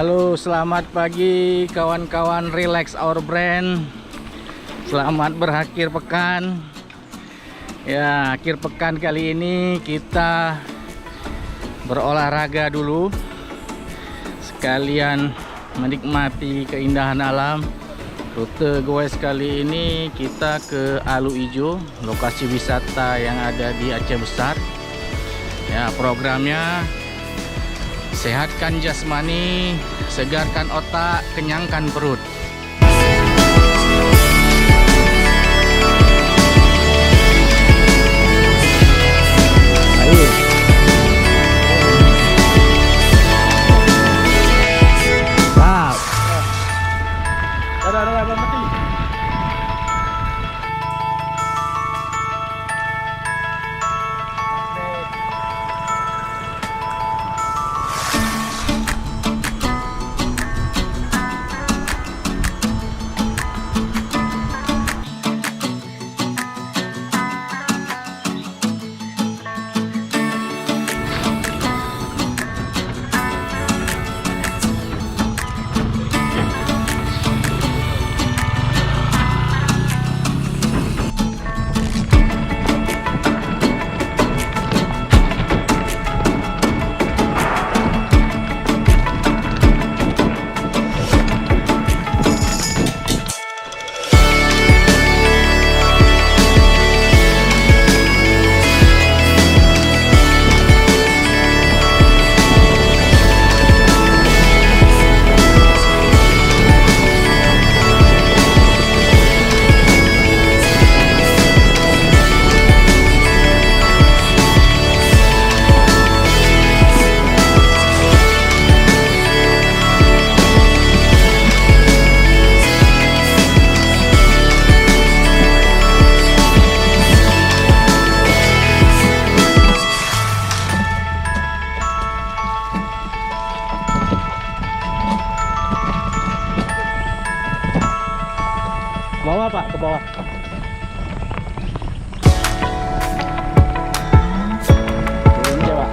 Halo, selamat pagi kawan-kawan Relax Our Brand. Selamat berakhir pekan. Ya, akhir pekan kali ini kita berolahraga dulu, sekalian menikmati keindahan alam. Rute goes kali ini kita ke Alu Ijo, lokasi wisata yang ada di Aceh Besar. Ya, programnya sehatkan jasmani, segarkan otak, kenyangkan perut. Ayo. Stop. Ada Bang Mati. Bawah Pak, ke bawah. Turun aja Pak.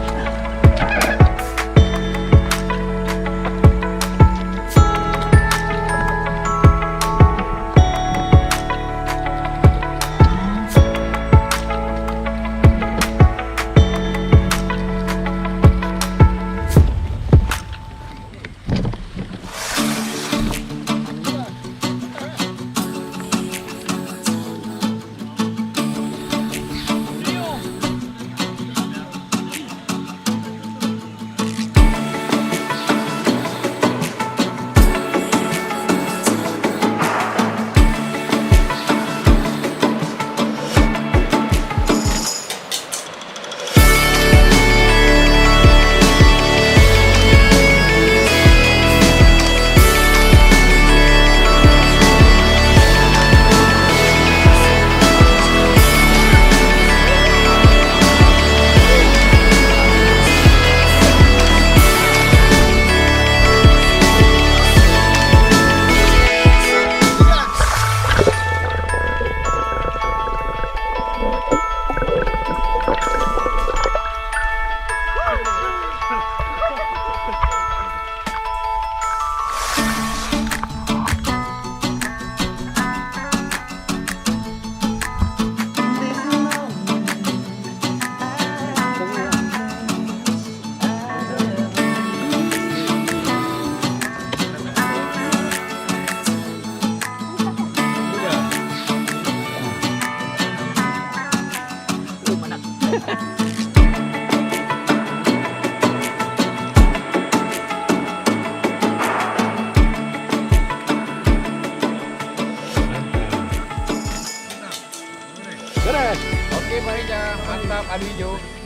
Oke, baik ya, mantap Alu Ijo.